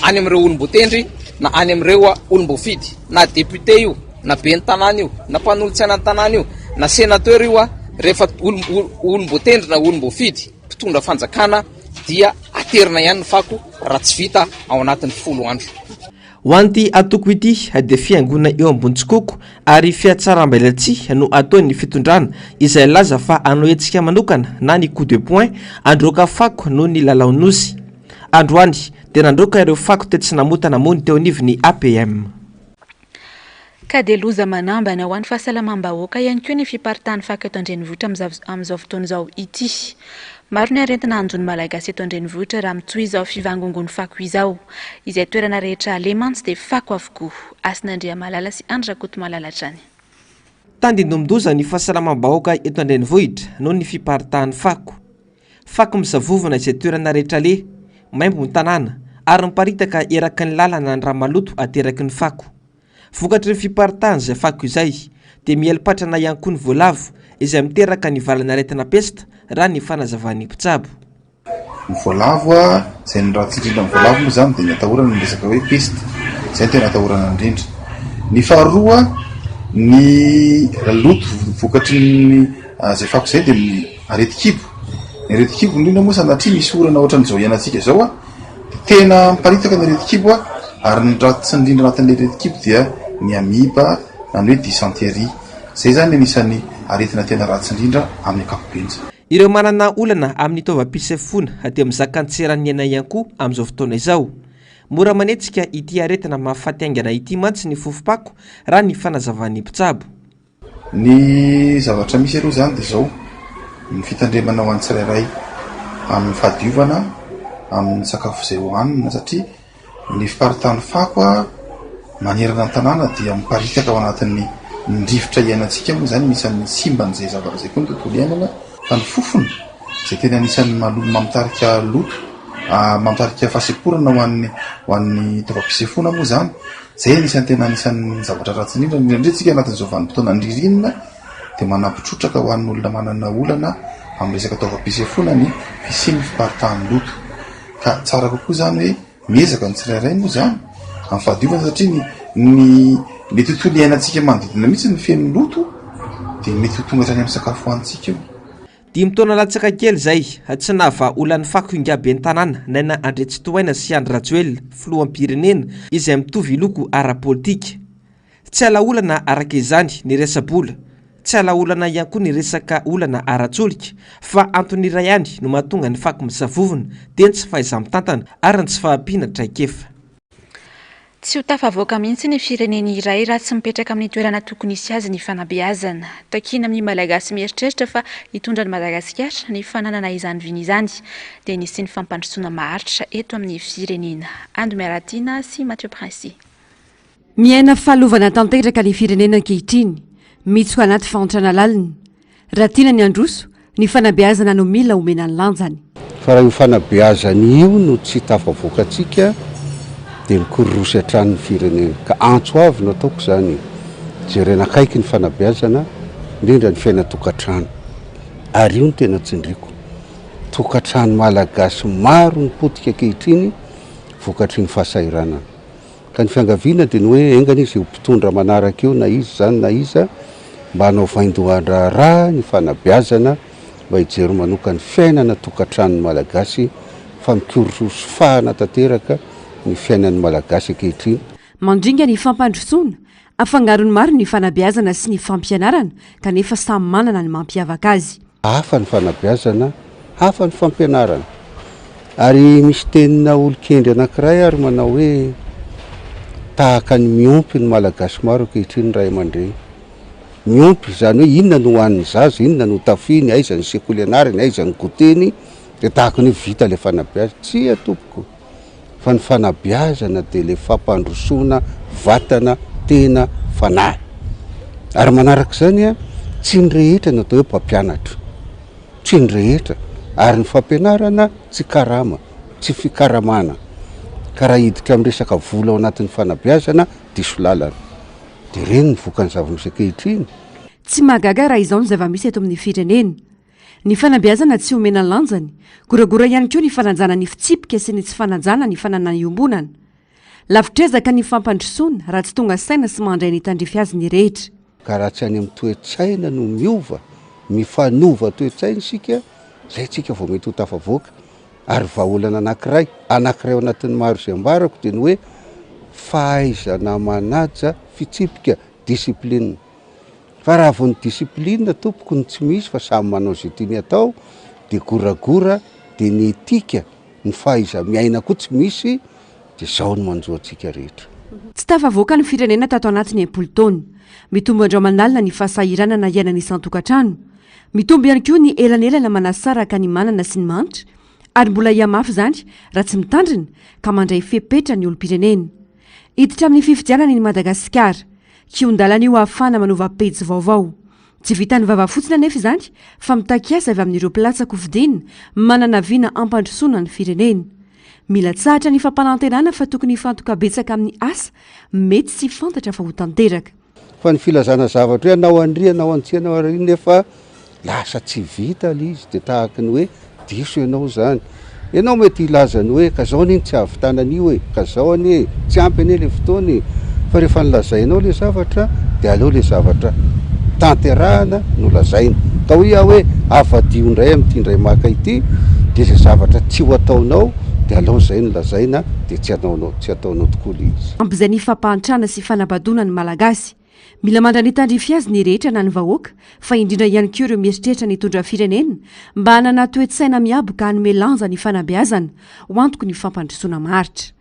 any amin'ireo olom-botendry na any amin'ireo olom-bofidy na député io na ben'ny tanàna io na mpanolotsaina ny tanàna io na sénateur io rehefa olom-botendry na olom-bofidy mpitondra fanjakana dia aterina ihany ny fako raha tsy vita ao anatin'ny 10 andro. Ho an'ity atoko ity dia fiangonana eo ambony tsikoko ary fiatsaram-belatsia no ataon'ny fitondrana izay laza fa anao hetsika manokana na ny coup de poing androka fako noho ny lalaonosy. Androany dia nandroka ireo fako tetsy namotana mony teo anivon'ny APM. Ka dia loza manambana ho an'ny fahasalamam-bahoaka ihany koa ny fiparitahan'ny fako eto an-drenivohitra amin'izao fotoana izao ity. Maro ny aretina anjony malagasy eto an-drenivohitra raha mitsohy izao fivangongon'ny fako izao. Izay toerana rehetra alemantsy dia fako avokoa. Asinandriamalala sy Andrakotomalala hatrany. Tandindomindoza ny fahasalamam-bahoaka eto an-drenivohitra noho ny fiparitahan'ny fako. Fako misavovana izay toerana rehetra le maimbo ny tanàna ary miparitaka eraky ny lalana ny raha maloto ateraky ny fako. Vokatry ny fiparitahana izay fako izay dia mielipatrana ihany koa ny voalavo izay miteraka ny valana aretina pesta raha ny fanazavan'ny mpitsabo. Ny voalavo izay ny raha tsindrindra ny voalavo moa zany dia ny atahorana ny resaka hoe pesta izay ny tena atahorana indrindra. Ny faharoa ny loto vokatry ny izay fako izay dia ny areti-kibo. Ny areti-kibo indrindra moa sanatria misy orana ohatran'izao iainantsika izao tena miparitaka ny areti-kibo ary ny raha tsy indrindra anatin'ilay areti-kibo dia ny amiba na ny hoe dysenterie. Izay zany anisan'ny aretina tena ratsy indrindra amin'ny ankapobeny. Ireo manana olana amin'ny taovam-pisefona dia mizaka antseran'ny aina ihany koa amin'izao fotoana izao. Mora manetsika ity aretina mahafaty aingana ity mantsy ny fofopako raha ny fanazavan'ny mpitsabo. Ny zavatra misy aloha zany dia izao ny fitandremana ho an'ny tsirairay amin'ny fahadiovana amin'ny sakafo izay hohanina satria ny fiparitahan'ny fako manerana ny tanàna dia miparitaka ao anatin'ny ndrivotra iainantsika moa zany misy amin'ny simban'izay zavatra izay koa ny tontolo iainana fa ny fofona izay tena anisan'ny mamitarika loto mamitarika fahaseporana ho an'ny taovam-pisefona moa zany izay anisan'ny tena anisan'ny zavatra ratsy indrindra indrindra anatin'izao vanim-potoana ny ririnina dia manampitrotraka ho an'olona manana olana amin'ny resaka taovam-pisefona ny fisian'ny fiparitahan'ny loto ka tsara kokoa zany hoe miezaka ny tsirairay moa zany amin'ny fahadiovana satria ny tontolo iainantsika manodidina mihitsy ny feno loto dia mety ho tonga hatrany amin'ny sakafo hoanitsika io. 10 taona latsaka kely izay tsy nahava olan'ny fako ingaben'ny tanàna naina Andretsitoaina sy Andry Rajoelina filoham-pirenena izay mitovy loko ara-politika. Tsy alaolana araka izany ny resa-bola, tsy alaolana ihany koa ny resaka olana ara-tsolika fa antony iray ihany no mahatonga ny fako misavovona dia ny tsy fahaiza-mitantana ary ny tsy fahampiana traikefa. Tsy ho tafavoaka mihitsy ny fireneny iray raha tsy mipetraka amin'ny toerana tokony hisy azy ny fanabeazana. Takina amin'ny malagasy mieritreritra fa hitondra ny Madagasikara ny fananana izany viny izany dia nisy ny fampandrosoana maharitra eto amin'ny firenena. Ando Miaratina sy Mathieu Princy. miaina fahalovana tanteraka ny firenena ankehitriny mitsy ho anaty fahantrana laliny raha tiana ny androso ny fanabeazana no mila omena ny lanjany fa raha io fanabeazany io no tsy tafavoakatsika dia mikororosy atran'ny firenena ka antso avy no ataoko zany jerenakaiky ny fanabeazana indrindra ny fiainatokantrano ary io no tena tsindriko tokantrano malagasy maro ny potika ankehitriny vokatry ny fahasairanana ka ny fiangaviana dia ny hoe engana izy io mpitondra manaraka eo na izy zany na iza mba hanao vaindohan-draharaha ny fanabeazana mba hijery manoka ny fiainana tokantrano malagasy fa mikorososy fahana tanteraka ny fiainan'ny malagasy ankehitriny mandringa ny fampandrosoana afangarony maro ny fanabeazana sy ny fampianarana kanefa samy manana ny mampiavaka azy hafa ny fanabeazana hafa ny fampianarana ary misy tenina olo-kendry anankiray ary manao hoe tahaka ny miompy ny malagasy maro ankehitriny ray aman-dreny miompy zany hoe inona no hoan'ny zaza inona no tafiny aiza ny sekoly anarany aiza ny goteny dia tahaka ny vita le fanabeazana tsy atompoko fa ny fanabeazana dia le fampandrosoana vatana tena fanahy ary manaraka zany a tsy ny rehetra no atao hoe mpampianatra tsy ny rehetra ary ny fampianarana tsy karama tsy fikaramana ka raha hiditra amin'ny resaka vola ao anatin'ny fanabeazana diso lalana dia reny ny vokany zava-misy ankehitriny tsy mahagaga raha izao ny zava-misy eto amin'ny firenena ny fanabeazana tsy omena lanjany goragora ihany koa ny fanajana ny fitsipika sy ny tsy fanajana ny fananany iombonana lavitrezaka ny fampandrosoana raha tsy tonga saina sy mandray ny tandrify azy ny rehetra ka raha tsy any amin'ny toe-tsaina no miova mifanova toe-tsaina isika zay tsika vao mety ho tafavoaka ary vahaolana anankiray ao anatin'ny maro izay ambarako dia ny hoe fahaizana manaja fitsipika disiplinina fa raha vao ny disiplinina tompoko ny tsy misy fa samy manao zay tiany atao dia goragora dia ny etika ny fahaiza miaina koa tsy misy dia zao ny manjoantsika rehetra tsy tafavoaka ny firenena tato anatiny am-polo taona mitombo andromanalina ny fahasahiranana iainana isan-tokantrano mitombo ihany koa ny elanelana manasaraka ny manana sy ny manitra ary mbola iamafy zany raha tsy mitandrina ka mandray fepetra ny olo-pirenena hiditra amin'ny fifidianana ny madagasikara kiondalana io ahafana manova pejy vaovao tsy vitany vava fotsiny anefa izany fa mitakiasa avy amin'ireo pilatsako fidina manana viana ampandrosoana ny firenena mila tsahatra ny fampanantenana fa tokony fantokabetsaka amin'ny asa mety sy fantatra fa ho tanteraka fa ny filazana zavatra hoe anao andry anao antsy anao ary nefa lasa tsy vita l izy dia tahaka ny hoe diso ianao zany ianao mety ilazany hoe ka zao aniny tsy avitanan'io hoe ka zao anie tsy ampy anie le fotoany fa rehefa nilazainao le zavatra dia aleo le zavatra tanterahana no lazaina ka ho ia hoe avadio indray amin'ity indray maka ity dia le zavatra tsy ho ataonao dia aleo zay no lazaina dia tsy ataonao tokoa le izy ampizay ny fampahantrana sy fanabadona ny malagasy mila mandrany tandrify azy ny rehetra na ny vahoaka fa indrindra ihany koa ireo mieritreritra ny tondra firenena mba hanana toe-tsaina miaboka hanome lanja ny fanabeazana ho antoko ny fampandrosoana maritra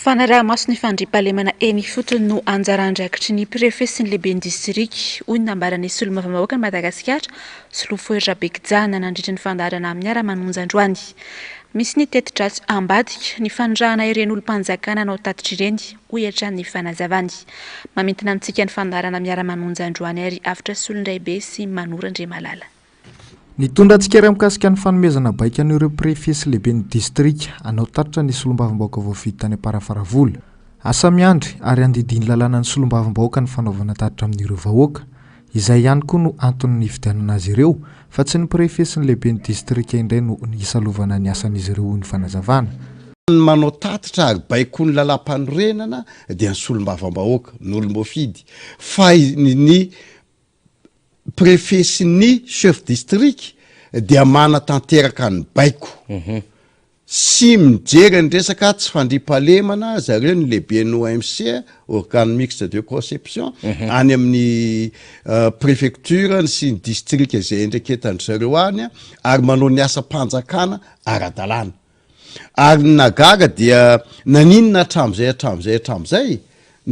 fanaraha-maso ny fandriam-pahalemana eny fotony no anjarandraikitry ny préfet sy ny lehibe ny distriky hoy ny nambarany solomavamahoaka ny madagasikara solofoeritra bekijana nandritra ny fandarana amin'ny ara-manonja androany misy ny tetidratsy ambadika ny fandrahana ireny olo-mpanjakana anao tatitra ireny hoy hatrany fanazavany mamentina amintsika ny fandarana miara-manonja androany ary afitra solondraibe sy manorandre malala ny tondra antsikary mikasika ny fanomezana baika n'ireo préfet sy lehibe ny distrika anao tatitra ny solombavambaoaka voavidy tany aparafaravola asa miandry ary andidiny lalàna ny solombavambaoaka ny fanaovana tatitra amin'ireo vahoaka izay ihany koa no antony fidianana azy ireo fa tsy ny préfet sy ny lehibe ny distrika indray no isalovana ny asan'izy ireo hoy ny fanazavana manao tatitra ary baiko ny lalam-panorenana dia ny solombavambahoaka n'olom-boafidy fa ny préfet sy ny chef district dia mana tanteraka ny baiko sy mijery ny resaka tsy fandriam-pahalemana zareo ny lehibe ny OMC organe mixte de conception any amin'ny préfecture sy ny district izay ndraiky etandry zareo any ary manao ny asa mpanjakana ara-dalàna ary nagaga dia naninona hatram'izay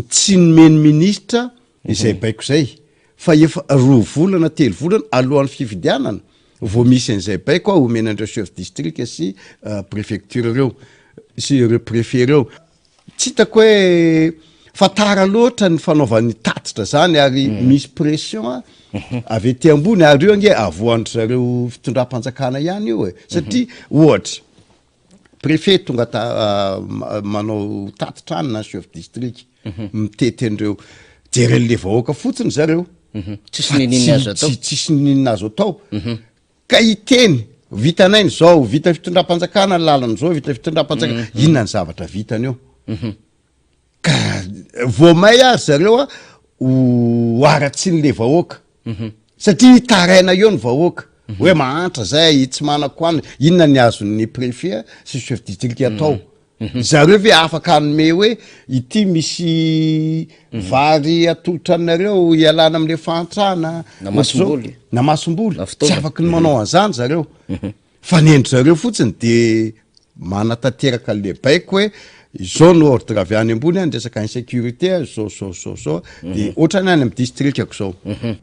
tsy nomeny ministra izay baiko zay fa efa 2 volana 3 volana alohan'ny fifidianana vao misy an'izay baiko omenandreo chef district sy préfecture reo sy ireo préfet reo tsy hitako hoe fa tara loatra ny fanaovan'ny tatitra zany ary misy pression avy ety ambony ary io ange avoandry zareo fitondram-panjakana ihany io e satria ohatra préfet tonga manao tatitrany na chef district mitety an'ireo jeren'le vahoaka fotsiny zareo tsisy ninina azo atao ka iteny vitanainy zao vita fitondram-panjakana ny lalany zao vita fitondram-panjakana inona ny zavatra vitany eo ka voamay azy zareo a oaratsiny le vahoaka satria taraina eo ny vahoaka hoe mahantra zay tsy manako any inona ny azon'ny préfet sy chef district atao zareo ve afaka anome hoe ity misy vary atolotra anareo ialana am'le fantrana na masomboly tsy afaka ny manao an'izany zareo fa nendry zareo fotsiny de manatanteraka le baiko hoe izao no ordre avy any ambony any resaka insécurité zao de ohatrany any amin'ny districtako zao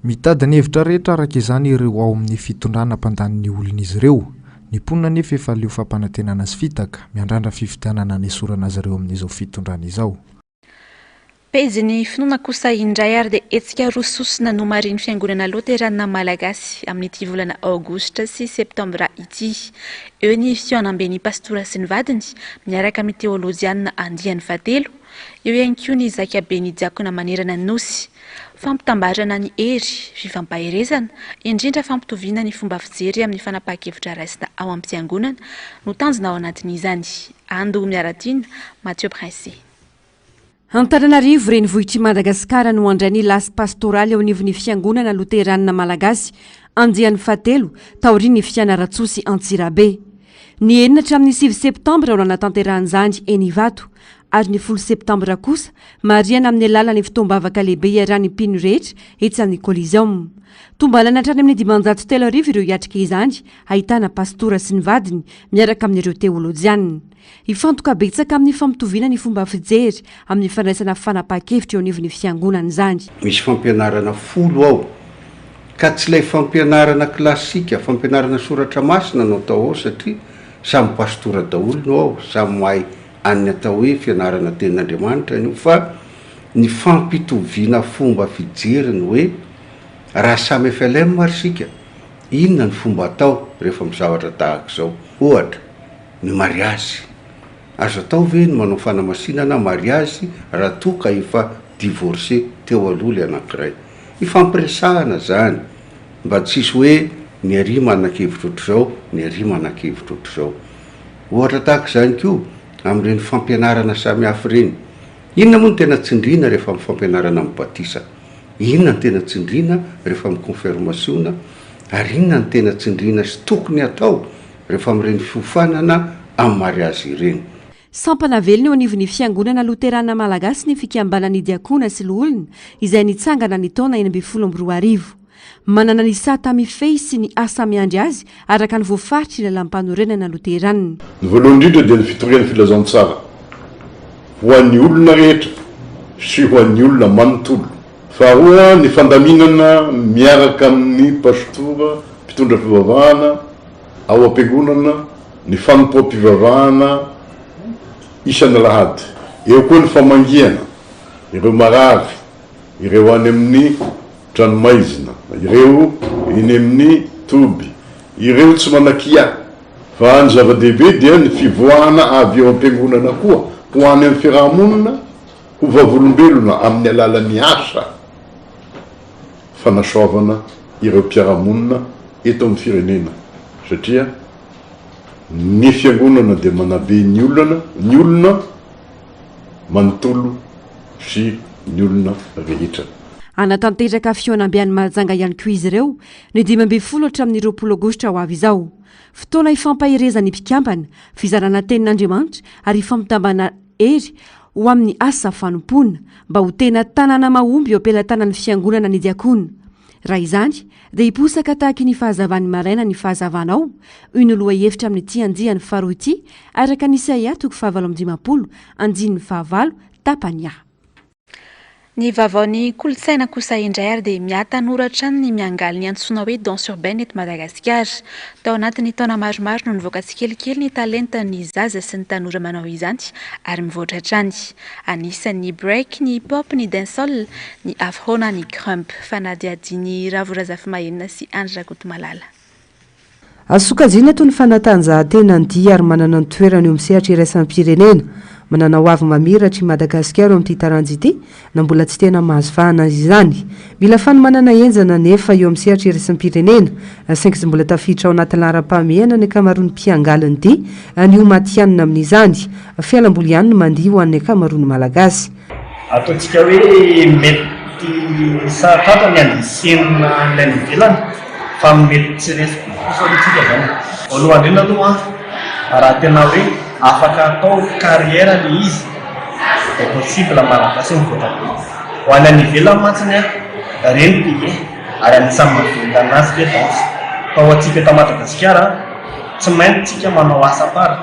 mitady ny hevitra rehetra araka izany ireo ao amin'ny fitondrana ampandanin'ny olona izy ireo ny mponina nefa efa leo fampanantenana sy fitaka miandrandra fividianana ny esorana azy ireo amin'izao fitondrana izao pejiny finoana kosa indray ary dia hetsika rososina no mariny fiangonana loterana malagasy amin'ity volana aogositra sy septambra ity eo ny fianambeny pastora sy ny vadiny miaraka amin'ny teolôjiana andiany fatelo eo ihany koa ny zakabeny diakona manerana nosy fampitambarana ny hery fifampaherezana indrindra fampitoviana ny fomba fijery amin'ny fanapahan-kevitra raisina ao am-piangonana no tanjona ao anatin'izany ando miaratina Mathieu Prince. Antananarivo renivohitry Madagasikara no andray ny lasy pastoraly ao anivon'ny fiangonana loteranina malagasy andiany fatelo taorian'ny fianaratsosy Antsirabe. Ny 9 hatramin'ny 7 septambra ao anatanteran'izany Enivato ary ny 10 septambra kosa mariana amin'ny alalany fitombavaka lehibe iarany mpino rehetra etsy amin'ny Coliseum. Tombalana hatrany amin'ny 703 ireo hiatrika izany ahitana pastora sy ny vadiny miaraka amin'ireo teolôjiana. Ifantoka betsaka amin'ny fampitoviana ny fomba fijery amin'ny fandraisana fanapahan-kevitra eo anivon'ny fiangonana izany. Misy fampianarana 10 ao ka tsy ilay fampianarana klasika fampianarana soratra masina no atao ao satria samy pastora daholo no ao samy mahay any atao hoe fianarana tenin'Andriamanitra io fa ny fampitoviana fomba fijery ny hoe raha samy FLM marsika inona ny fomba atao rehefa mizavatra tahaka izao ohatra ny mariazy azo atao ve ny manao fanamasinana mariazy raha toa ka efa divorcé teo aloha anankiray ifampiresahana zany mba tsisy hoe ny ary manan-kevitra ohatr'izao ny ary manan-kevitra ohatr'izao ohatra tahaka izany koa amin'ireny fampianarana samihafa ireny inona moa ny tena tsindriana rehefa amin'ny fampianarana amin'ny batisa inona ny tena tsindriana rehefa amin'ny confirmationa ary inona ny tena tsindriana sy tokony atao rehefa amin'ireny fiofanana amin'ny mariazy ireny. Sampana velona eo anivon'ny fiangonana loterana malagasy ny fikambanan'ny diakona sy loolona izay nitsangana ny taona 2012. Manana ny sata mifehy sy ny asa miandry azy araka ny voafaritry lalam-panorenana loteranina. Ny voalohany indrindra dia ny fitorian'ny filazantsara ho an'ny olona rehetra sy ho an'ny olona manontolo. Faharoa ny fandaminana miaraka amin'ny pastora mpitondra fivavahana ao am-piangonana ny fanompoam-pivavahana isan'ny lahady. Eo koa ny famangiana ireo marary ireo any amin'ny tranomaizina ireo eny amin'ny toby ireo tsy manakia fa ny zava-dehibe dia ny fivoahana avy eo am-piangonana koa ho any amin'ny fiarahamonina ho vavolombelona amin'ny alalan'ny asa fanasoavana ireo mpiarahamonina eto amin'ny firenena satria ny fiangonana dia manabe ny olona manontolo sy ny olona rehetra. Anatanteraka fionambiany majanga ihany koa izy ireo ny 12 hatramin'ny 20 aogositra ho avy izao. Fotoana ifampahirezan'ny mpikambana fizarana tenin'Andriamanitra ary ifampitambana hery ho amin'ny asa fanompona mba ho tena tanàna mahomby eo ampelantanan'ny fiangonana ny diakona. Raha izany dia hiposaka tahaka ny fahazavan'ny maraina ny fahazavanao ny loha hevitra amin'ity andiany faharoa ity araka ny Isaia 7:50 andininy 5 tapany. Ny vavaony kolotsaina kosa indray ary dia miatan'oratra ny miangaly ny antsoina hoe danse urbaine eto Madagasikara. Tao anatin'ny taona maromaro no nivoaka tsikelikely ny talentan'ny zaza sy ny tanora manao izany ary mivoatra hatrany. Anisan'ny break, ny pop, ny dancehall, ny afro na ny crump. Fanadihadiny Ravorazafy Mahenina sy Andry Rakotomalala. Sokajiana toy ny fanatanjahantena ny dia ary manana ny toerana eo amin'ny sehatra iraisam-pirenena. Manana ho avy mamiratra i Madagasikara eo amin'ity taranjy ity na mbola tsy tena mahazo fahana izany. Mila fanomanana enjana nefa eo amin'ny sehatra iraisam-pirenena, saingy tsy mbola tafiditra ao anaty laharam-pahamehana ny ankamaroan'ny mpiangalana ity ny homatianina amin'izany. Fialamboly ihany no mandihy ho an'ny ankamaroan'ny malagasy. Ataontsika hoe mety saratra ny andrisenina ilay nivelana fa mety tsy resiko kosa antsika zany. Voalohany indrindra aloha raha tena hoe afaka atao carrière ny izy est possible malagasy mivoatra be. Ho any any ivelany mantsiny reny pige ary anisany mahavelona anazy le danse. Fa ho antsika eto Madagasikara tsy maintsy tsika manao asa para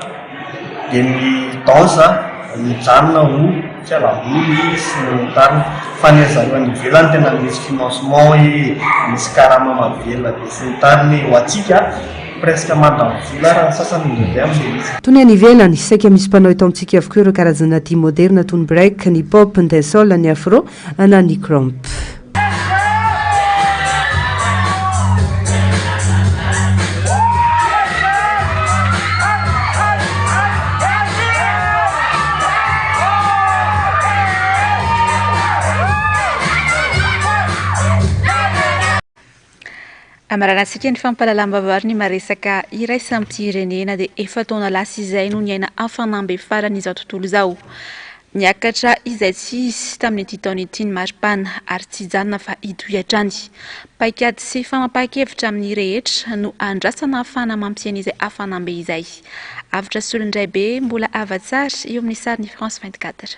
dia ny danse mijanona ho fialamboly sy ny tariny fa ny zareo any ivelany tena misy financement misy karama mahavelona be sy ny tariny ho antsika presque mandany vola raha sasany ndeha amin'ny izy. Toy ny any ivelany saika misy mpanao eto amintsika avokoa ireo karazana dia moderna toy ny break, ny pop, ny dancehall, ny afro na ny crump. Amaranantsika ny fampahalalam-bavary ny maresaka iraisam-pirenena dia efa taona lasa izay no niaina hafanambe farany izao tontolo izao. Niakatra izay tsy izy tamin'ity taona ity ny maripana ary tsy hijanona fa hidohy hatrany. Paikady sy fanapahan-kevitra amin'ny rehetra no andrasana hafana mampiaina izay hafanambe izay. Avitra solindray be mbola avatsara eo amin'ny sarin'ny France 24.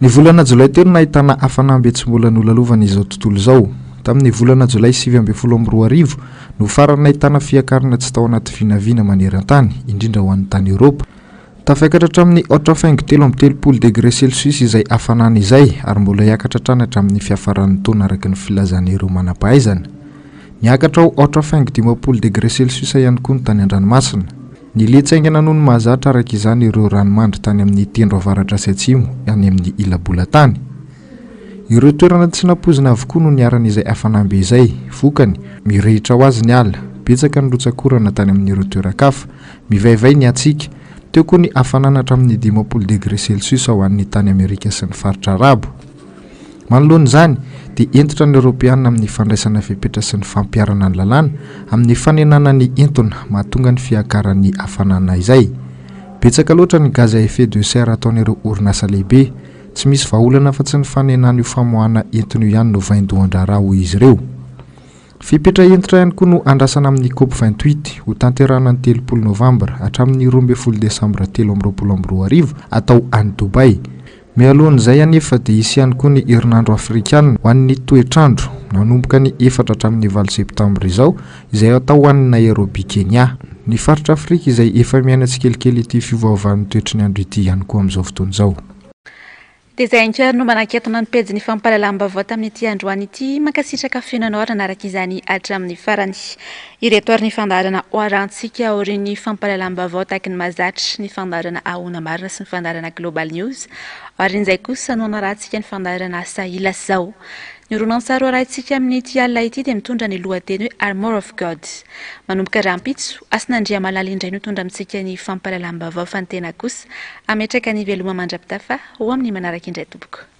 Ny volana Jolay telo nahitana hafanambe tsy mbola nolalovana izao tontolo izao. Tamin'ny volana Jolay 2024 no farany nahitana fiakarana tsy tao anaty vinavina maneran-tany, indrindra ho an'ny tany Eoropa. Tafakatra hatramin'ny 8.3 degré Celsius izay hafanana izay ary mbola hiakatra hatrany hatramin'ny fiafaran'ny taona araka ny filazan'ireo manam-pahaizana. Niakatra ho 8.5 degré Celsius ihany koa ny tany an-dranomasina. Ny litsaingana noho ny mahazatra araka izany ireo ranomandry tany amin'ny tendro avaratra sy atsimo any amin'ny ilabolatany. Ireo toerana tsy nampozina avokoa no niaran'izay hafanambe izay, vokany mirehitra ho azy ny ala, betsaka ny lotsakorana tany amin'ireo toeran-kafa, mivaivay ny hatsika, teo koa ny hafanana hatramin'ny 10 degré Celsius ao an'ny tany Amerika sy ny faritra Arabo. Manoloan'izany dia entitra ny Europeana amin'ny fandraisana fepetra sy ny fampiarana ny lalàna amin'ny fanenana ny entona mahatonga ny fiakaran'ny hafanana izay. Betsaka loatra ny gaz à effet de serre ataon'ireo orinasa lehibe, tsy misy vahaolana fa tsy ny fanenana io famoahana entona io ihany no vaindohan-draharaha ho izy ireo. Fepetra entitra ihany koa no andrasana amin'ny COP28 ho tanterahana ny 30 Novambra hatramin'ny 12 Desambra 2022 atao any Dubai. Mialohan'izay anefa dia hisy ihany koa ny herinandro afrikanina ho an'ny toetrandro nanomboka ny 4 hatramin'ny 9 Septambra izao izay atao ho an'ny Nairobi, Kenya. Ny faritra Afrika izay efa miaina tsikelikely ity fiovaovan'ny toetr'ny andro ity ihany koa amin'izao fotoana izao. Dia izay ankoatra no manaketona ny pejy ny fampahalalam-baovao tamin'ity androany ity, mankasitraka fiainanao nanaraka izany hatramin'ny farany. Ireto ary ny fandaharana oarantsika aorian'ny fampahalalam-baovao taky ny mahazatra, ny fandaharana ahona marina sy ny fandaharana Global News. Aorian'izay kosa no anarahantsika ny fandaharana Sahila zao. Ny ronan-tsaro arahantsika amin'ity alina ity dia mitondra ny lohateny hoe Armor of God. Manomboka rahampitso, Asinandria Malala indray no tondra amintsika ny fampahalalam-baovao fa ny tena kosa ametraka ny veloma mandrapitafa ho amin'ny manaraka indray tompoko.